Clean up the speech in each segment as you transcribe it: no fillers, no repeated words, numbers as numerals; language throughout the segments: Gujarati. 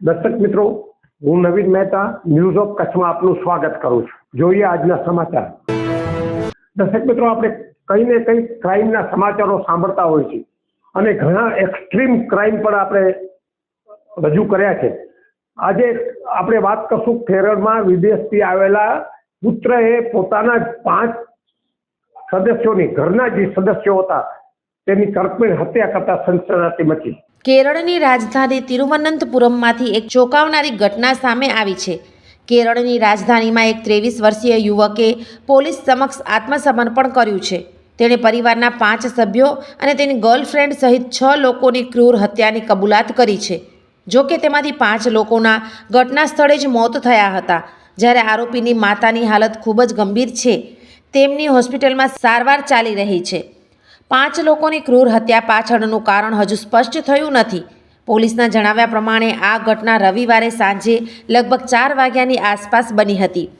દર્શક મિત્રો, હું નવીન મહેતા ન્યૂઝ ઓફ કચ્છમાં આપનું સ્વાગત કરું છું। જોઈએ આજના સમાચાર। દર્શક મિત્રો, આપણે કંઈ ને કંઈ ક્રાઇમના સમાચારો સાંભળતા હોય છે અને ઘણા એક્સ્ટ્રીમ ક્રાઇમ પણ આપણે રજૂ કર્યા છે। આજે આપણે વાત કરશું કેરળમાં વિદેશથી આવેલા પુત્રએ પોતાના 5 સદસ્યોની ઘરના જે સદસ્યો હતા તેની કરપીણ હત્યા કરતા સનસનાટી મચી। કેરળની રાજધાની તિરુવનંતપુરમમાંથી એક ચોંકાવનારી ઘટના સામે આવી છે। કેરળની રાજધાનીમાં એક 23 વર્ષીય યુવકે પોલીસ સમક્ષ આત્મસમર્પણ કર્યું છે। તેણે પરિવારના 5 સભ્યો અને તેની ગર્લફ્રેન્ડ સહિત 6 લોકોની ક્રૂર હત્યાની કબૂલાત કરી છે। જો કે તેમાંથી 5 લોકોના ઘટના સ્થળે જ મોત થયા હતા, જ્યારે આરોપીની માતાની હાલત ખૂબ જ ગંભીર છે। તેમની હોસ્પિટલમાં સારવાર ચાલી રહી છે। 5 લોકોની ક્રૂર હત્યા પાછળનું કારણ હજુ સ્પષ્ટ થયું નથી। પોલીસના જણાવ્યા પ્રમાણે આ ઘટના રવિવારે સાંજે લગભગ 4 વાગ્યાની આસપાસ બની હતી।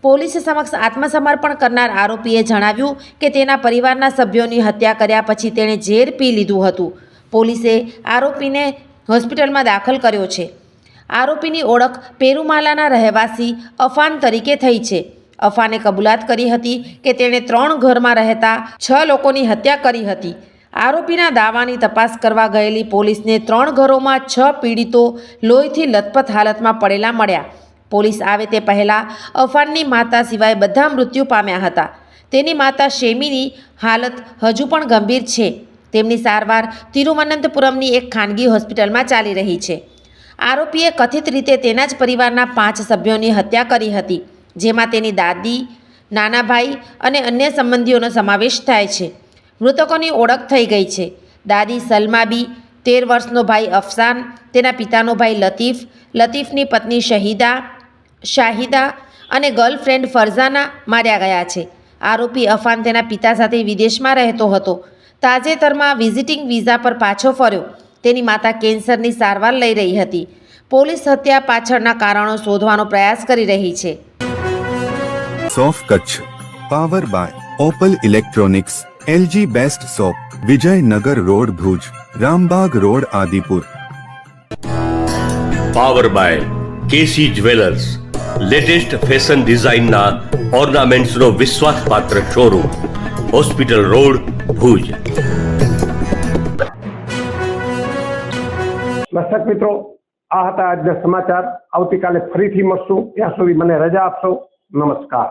પોલીસ સમક્ષ આત્મસમર્પણ કરનાર આરોપીએ જણાવ્યું કે તેના પરિવારના સભ્યોની હત્યા કર્યા પછી તેણે ઝેર પી લીધું હતું। પોલીસે આરોપીને હોસ્પિટલમાં દાખલ કર્યો છે। આરોપીની ઓળખ પેરુમાલાના રહેવાસી અફાન તરીકે થઈ છે। અફાને કબૂલાત કરી હતી કે તેણે 3 ઘરમાં રહેતા 6 લોકોની હત્યા કરી હતી। આરોપીના દાવાની તપાસ કરવા ગયેલી પોલીસને 3 ઘરોમાં 6 પીડિતો લોહીથી લથપથ હાલતમાં પડેલા મળ્યા। પોલીસ આવે તે પહેલાં અફાનની માતા સિવાય બધા મૃત્યુ પામ્યા હતા। તેની માતા શેમીની હાલત હજુ પણ ગંભીર છે। તેમની સારવાર તિરુવનંતપુરમની એક ખાનગી હોસ્પિટલમાં ચાલી રહી છે। આરોપીએ કથિત રીતે તેના જ પરિવારના 5 સભ્યોની હત્યા કરી હતી, જેમાં તેની દાદી, નાના ભાઈ અને અન્ય સંબંધીઓનો સમાવેશ થાય છે। મૃતકોની ઓળખ થઈ ગઈ છે। દાદી સલમાબી, 13 વર્ષનો ભાઈ અફસાન, તેના પિતાનો ભાઈ લતીફ, લતીફની પત્ની શાહિદા અને ગર્લફ્રેન્ડ ફરઝાના માર્યા ગયા છે। આરોપી અફાન તેના પિતા સાથે વિદેશમાં રહેતો હતો। તાજેતરમાં વિઝિટિંગ વિઝા પર પાછો ફર્યો। તેની માતા કેન્સરની સારવાર લઈ રહી હતી। પોલીસ હત્યા પાછળના કારણો શોધવાનો પ્રયાસ કરી રહી છે। સોફ Kutch power by Opal Electronics, LG best shop, Vijaynagar road Bhuj, Rambag road Adipur. Power by KC jewellers, latest fashion ડિઝાઇનના ઓર્નામેન્ટ્સનો વિશ્વાસપાત્ર શોરૂમ, હોસ્પિટલ રોડ ભુજ। દર્શક મિત્રો, આ હતા આજના સમાચાર। આવતીકાલે ફરીથી મળશું। ત્યાં સુધી મને રજા આપશો। નમસ્કાર।